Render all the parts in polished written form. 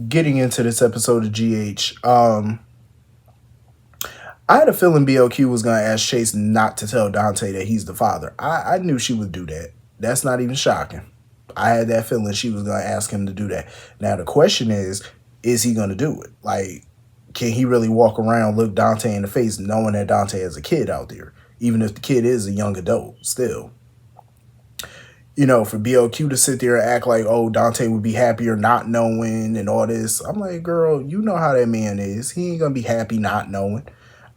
getting into this episode of GH, I had a feeling BLQ was going to ask Chase not to tell Dante that he's the father. I knew she would do that. That's not even shocking. I had that feeling she was going to ask him to do that. Now, the question is he going to do it? Like, can he really walk around, look Dante in the face, knowing that Dante has a kid out there? Even if the kid is a young adult, still. You know, for BLQ to sit there and act like, oh, Dante would be happier not knowing and all this. I'm like, girl, you know how that man is. He ain't going to be happy not knowing.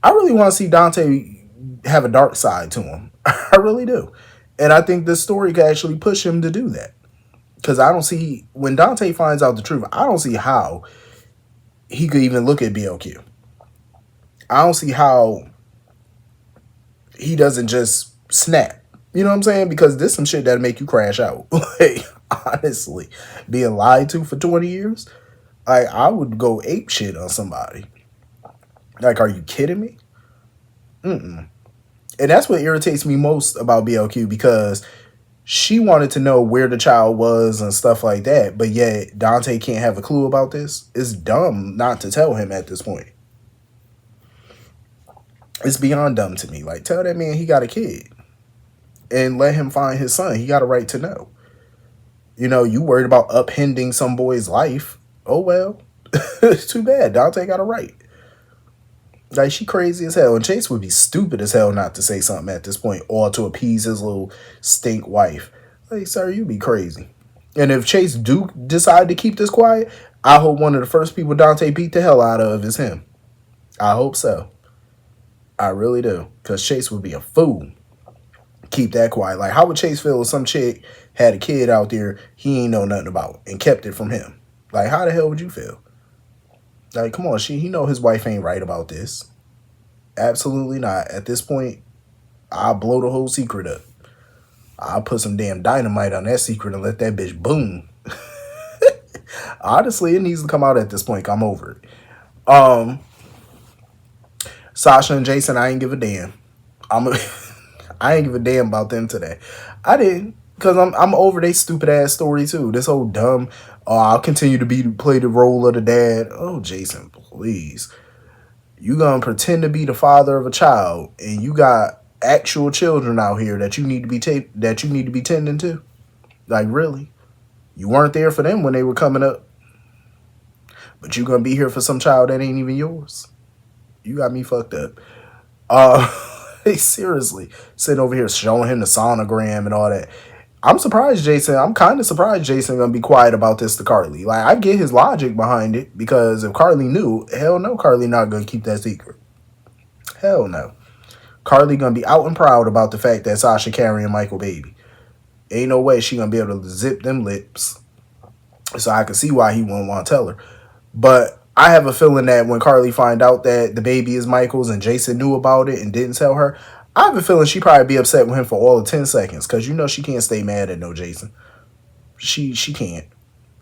I really want to see Dante have a dark side to him. I really do. And I think this story could actually push him to do that. Because I don't see, when Dante finds out the truth, I don't see how he could even look at BLQ. I don't see how he doesn't just snap. You know what I'm saying? Because this some shit that'll make you crash out. Like, honestly, being lied to for 20 years, I would go ape shit on somebody. Like, are you kidding me? Mm-mm. And that's what irritates me most about BLQ, because she wanted to know where the child was and stuff like that, but yet Dante can't have a clue about this. It's dumb not to tell him at this point. It's beyond dumb to me. Like, tell that man he got a kid and let him find his son. He got a right to know. You know, you worried about upending some boy's life. Oh, well, it's too bad. Dante got a right. Like, she crazy as hell. And Chase would be stupid as hell not to say something at this point, or to appease his little stink wife. Like, sir, you be crazy. And if Chase do decide to keep this quiet, I hope one of the first people Dante beat the hell out of is him. I hope so. I really do. Because Chase would be a fool. Keep that quiet. Like, how would Chase feel if some chick had a kid out there he ain't know nothing about and kept it from him? Like, how the hell would you feel? Like, come on, he know his wife ain't right about this. Absolutely not. At this point, I'll blow the whole secret up. I'll put some damn dynamite on that secret and let that bitch boom. Honestly, it needs to come out at this point. I'm over it. Sasha and Jason, I ain't give a damn. I ain't give a damn about them today. I didn't, because I'm over their stupid ass story too. This whole dumb, I'll continue to play the role of the dad. Oh, Jason, please. You gonna pretend to be the father of a child, and you got actual children out here that you need to be tending to? Like, really? You weren't there for them when they were coming up, but you gonna be here for some child that ain't even yours? You got me fucked up. Seriously, sitting over here showing him the sonogram and all that. I'm surprised Jason. I'm kind of surprised Jason gonna be quiet about this to Carly. Like, I get his logic behind it, because if Carly knew, hell no, Carly not gonna keep that secret. Hell no. Carly gonna be out and proud about the fact that Sasha carrying Michael baby. Ain't no way she gonna be able to zip them lips. So I can see why he wouldn't want to tell her. But I have a feeling that when Carly find out that the baby is Michael's and Jason knew about it and didn't tell her, I have a feeling she probably be upset with him for all of 10 seconds, because you know she can't stay mad at no Jason. She can't.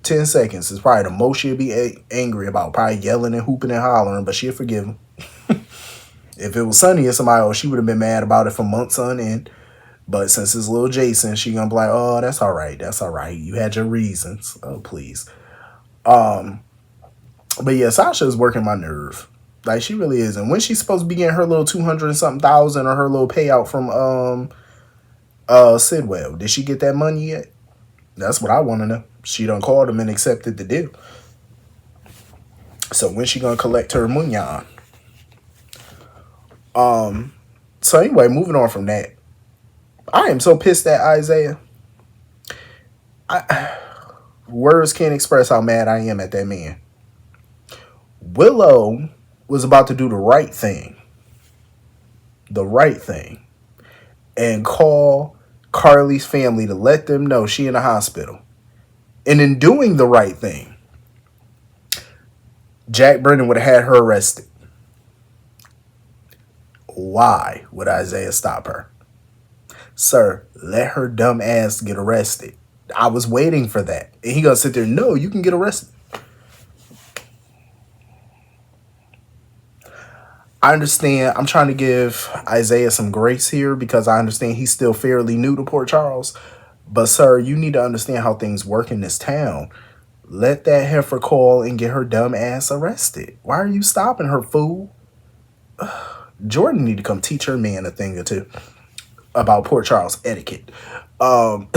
10 seconds is probably the most she'll be angry about. Probably yelling and hooping and hollering, but she'll forgive him. If it was Sonny or somebody else, she would have been mad about it for months on end. But since it's little Jason, she gonna be like, oh, that's all right. That's all right. You had your reasons. Oh, please. But yeah, Sasha is working my nerve. Like, she really is. And when she's supposed to be getting her little 200 and something thousand, or her little payout from Sidwell? Did she get that money yet? That's what I want to know. She done called him and accepted the deal. So when she gonna collect her munyan? So anyway, moving on from that. I am so pissed at Isaiah. Words can't express how mad I am at that man. Willow was about to do the right thing. The right thing. And call Carly's family to let them know she in the hospital. And in doing the right thing, Jack Brennan would have had her arrested. Why would Isaiah stop her? Sir, let her dumb ass get arrested. I was waiting for that. And he gonna sit there, no, you can get arrested. I understand. I'm trying to give Isaiah some grace here, because I understand he's still fairly new to Port Charles. But, sir, you need to understand how things work in this town. Let that heifer call and get her dumb ass arrested. Why are you stopping her, fool? Jordan need to come teach her man a thing or two about Port Charles etiquette. Um,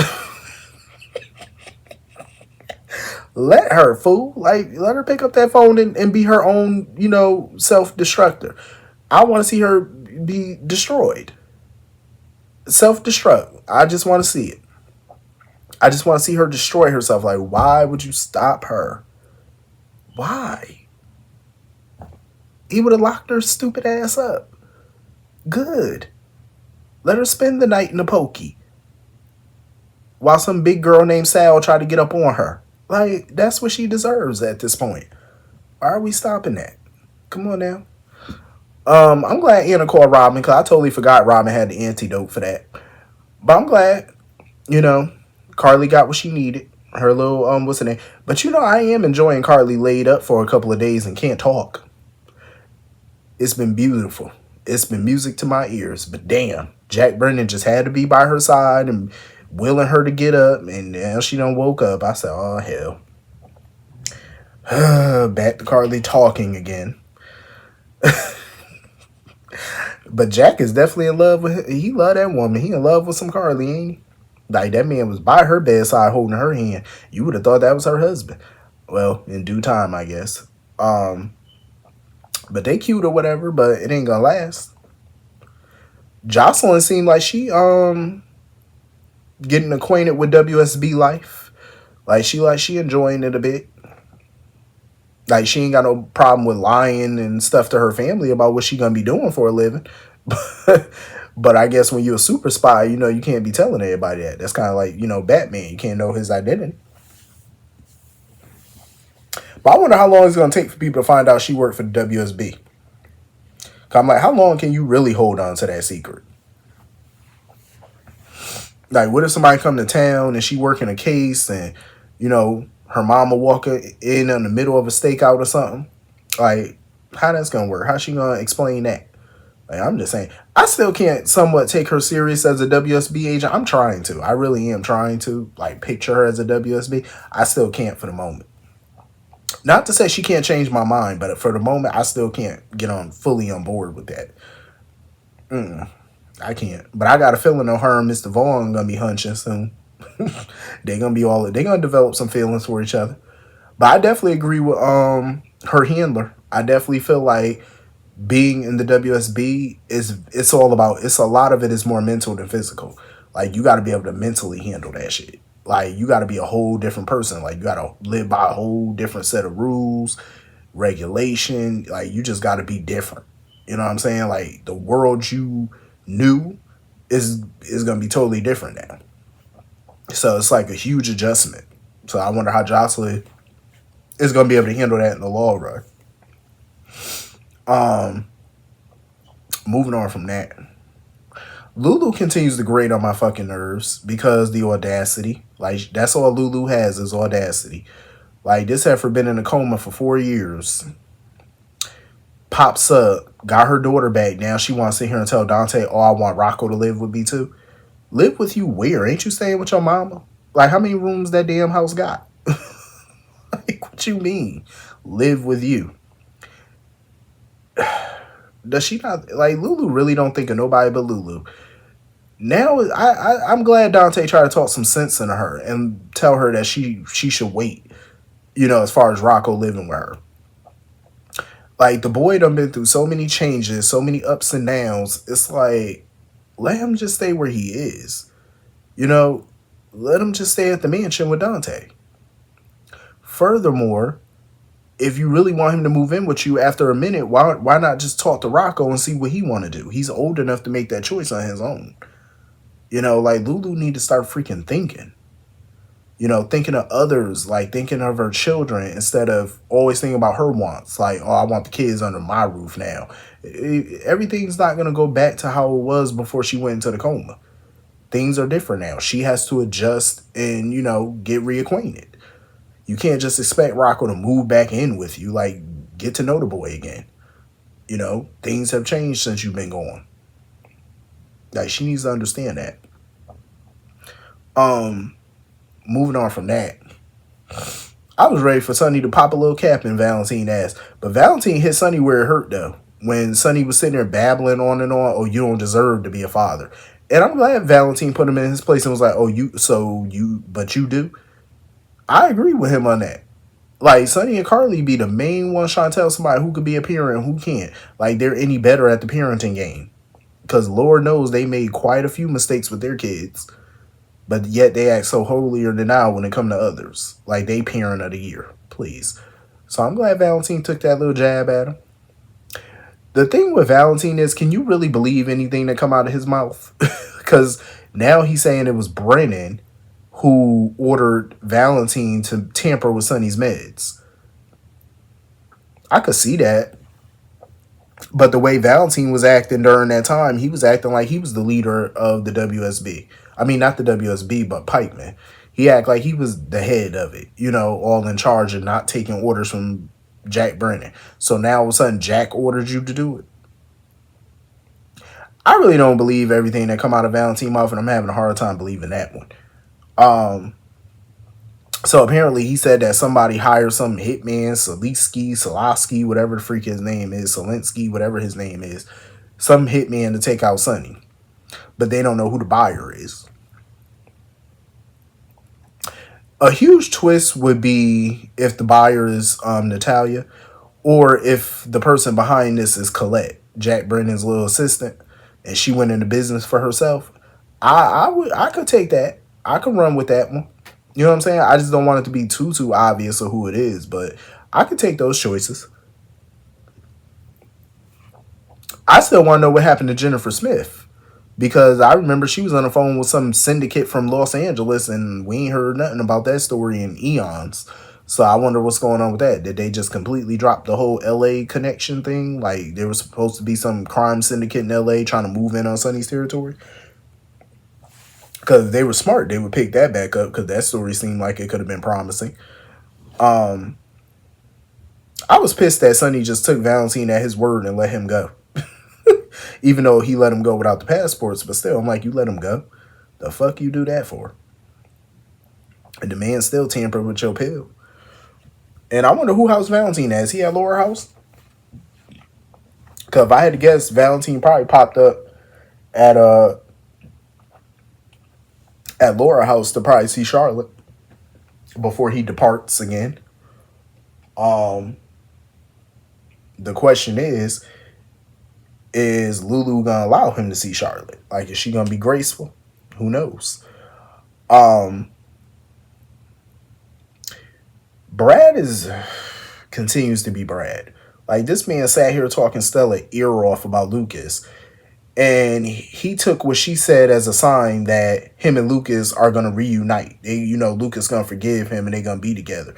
let her, fool. Like, let her pick up that phone and be her own, self-destructor. I want to see her be destroyed. Self-destruct. I just want to see it. I just want to see her destroy herself. Like, why would you stop her? Why? He would have locked her stupid ass up. Good. Let her spend the night in the pokey. While some big girl named Sal tried to get up on her. Like, that's what she deserves at this point. Why are we stopping that? Come on now. I'm glad Anna called Robin, because I totally forgot Robin had the antidote for that. But I'm glad, Carly got what she needed. Her little, what's her name? But I am enjoying Carly laid up for a couple of days and can't talk. It's been beautiful. It's been music to my ears. But damn, Jack Brennan just had to be by her side and willing her to get up. And now she done woke up. I said, oh, hell. Back to Carly talking again. But Jack is definitely in love with her. He love that woman. He in love with some Carly, ain't he? Like, that man was by her bedside holding her hand. You would have thought that was her husband. Well, in due time, I guess. But they cute or whatever, but it ain't gonna last. Jocelyn seemed like she getting acquainted with WSB life. Like she enjoying it a bit. Like, she ain't got no problem with lying and stuff to her family about what she gonna be doing for a living. But I guess when you're a super spy, you can't be telling everybody that. That's kind of like, Batman. You can't know his identity. But I wonder how long it's gonna take for people to find out she worked for the WSB. 'Cause I'm like, how long can you really hold on to that secret? Like, what if somebody come to town and she working a case and, her mama walking in the middle of a stakeout or something? Like, how that's gonna work? How's she gonna explain that? Like, I'm just saying, I still can't somewhat take her serious as a WSB agent. I'm trying to. I really am trying to, like, picture her as a WSB. I still can't for the moment. Not to say she can't change my mind, but for the moment, I still can't get fully on board with that. I can't. But I got a feeling though her and Mr. Vaughn gonna be hunching soon. They're gonna develop some feelings for each other. But I definitely agree with her handler. I definitely feel like being in the WSB it's a lot of it is more mental than physical. Like, you gotta be able to mentally handle that shit. Like, you gotta be a whole different person. Like, you gotta live by a whole different set of rules, regulation. Like, you just gotta be different. You know what I'm saying? Like, the world you knew is gonna be totally different now. So it's like a huge adjustment. So I wonder how Jocelyn is gonna be able to handle that in the long run. Moving on from that. Lulu continues to grate on my fucking nerves because the audacity. Like, that's all Lulu has is audacity. Like, this heifer been in a coma for 4 years. Pops up, got her daughter back. Now she wants to sit here and tell Dante, oh, I want Rocco to live with me too. Live with you where? Ain't you staying with your mama? Like, how many rooms that damn house got? Like, what you mean? Live with you. Does she not, like, Lulu really don't think of nobody but Lulu. Now, I'm glad Dante tried to talk some sense into her and tell her that she should wait, as far as Rocco living with her. Like, the boy done been through so many changes, so many ups and downs. It's like, let him just stay where he is. Let him just stay at the mansion with Dante. Furthermore, if you really want him to move in with you after a minute, why not just talk to Rocco and see what he want to do? He's old enough to make that choice on his own. Like, Lulu need to start freaking thinking. Thinking of others, like thinking of her children instead of always thinking about her wants. Like, oh, I want the kids under my roof now. Everything's not going to go back to how it was before she went into the coma. Things are different now. She has to adjust and, get reacquainted. You can't just expect Rocco to move back in with you. Like, get to know the boy again. Things have changed since you've been gone. Like, she needs to understand that. Moving on from that. I was ready for Sonny to pop a little cap in Valentine ass. But Valentine hit Sonny where it hurt, though. When Sonny was sitting there babbling on and on, oh, you don't deserve to be a father. And I'm glad Valentine put him in his place and was like, oh, but you do? I agree with him on that. Like, Sonny and Carly be the main one trying to tell somebody who could be a parent and who can't. Like, they're any better at the parenting game. Because Lord knows they made quite a few mistakes with their kids. But yet they act so holier than thou when it come to others. Like, they parent of the year. Please. So I'm glad Valentine took that little jab at him. The thing with Valentine is, can you really believe anything that come out of his mouth? Because now he's saying it was Brennan who ordered Valentine to tamper with Sonny's meds. I could see that. But the way Valentine was acting during that time, he was acting like he was the leader of the WSB. I mean, not the WSB, but Pikeman. He acted like he was the head of it, you know, all in charge and not taking orders from Jack Brennan. So now all of a sudden Jack ordered you to do it. I really don't believe everything that come out of Valentine's mouth, and I'm having a hard time believing that one. So apparently he said that somebody hired some hitman, Selensky, whatever the freak his name is, Selensky, whatever his name is, some hitman to take out Sonny. But they don't know who the buyer is. A huge twist would be if the buyer is Natalia, or if the person behind this is Colette, Jack Brennan's little assistant, and she went into business for herself. I could take that. I could run with that one. You know what I'm saying? I just don't want it to be too obvious of who it is, but I could take those choices. I still want to know what happened to Jennifer Smith, because I remember she was on the phone with some syndicate from Los Angeles, and we ain't heard nothing about that story in eons. So I wonder what's going on with that. Did they just completely drop the whole LA connection thing? Like, there was supposed to be some crime syndicate in LA trying to move in on Sonny's territory? Because they were smart, they would pick that back up, because that story seemed like it could have been promising. I was pissed that Sonny just took Valentine at his word and let him go. Even though he let him go without the passports, but still, I'm like, you let him go? The fuck you do that for? And the man still tampered with your pill. And I wonder who house Valentine at. Is he at Laura house? Because if I had to guess, Valentine probably popped up at Laura house to probably see Charlotte before he departs again. The question is Lulu gonna allow him to see Charlotte? Like, is she gonna be graceful? Who knows? Brad continues to be Brad. Like, this man sat here talking Stella ear off about Lucas, and he took what she said as a sign that him and Lucas are gonna reunite. Lucas gonna forgive him and they gonna be together.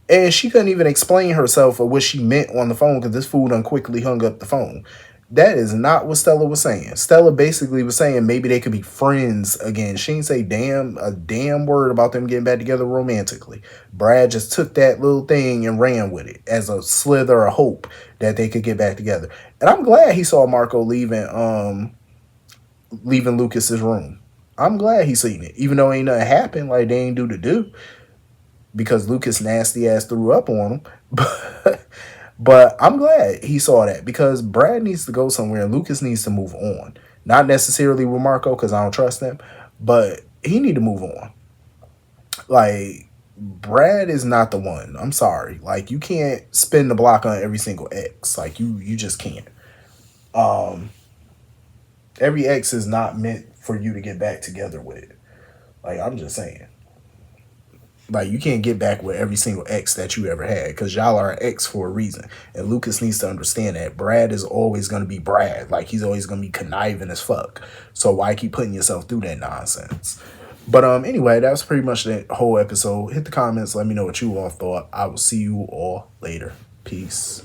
And she couldn't even explain herself or what she meant on the phone, because this fool done quickly hung up the phone. That is not what Stella was saying. Stella basically was saying maybe they could be friends again. She didn't say a damn word about them getting back together romantically. Brad just took that little thing and ran with it as a slither of hope that they could get back together. And I'm glad he saw Marco leaving Lucas's room. I'm glad he seen it, even though ain't nothing happened. Like, they ain't do to do, because Lucas nasty ass threw up on him. But I'm glad he saw that, because Brad needs to go somewhere and Lucas needs to move on. Not necessarily with Marco, because I don't trust him, but he need to move on. Like, Brad is not the one. I'm sorry. Like, you can't spin the block on every single ex. Like, you just can't. Every ex is not meant for you to get back together with. Like, I'm just saying. Like, you can't get back with every single ex that you ever had, because y'all are an ex for a reason. And Lucas needs to understand that Brad is always going to be Brad. Like, he's always going to be conniving as fuck. So why keep putting yourself through that nonsense? But anyway, that was pretty much the whole episode. Hit the comments. Let me know what you all thought. I will see you all later. Peace.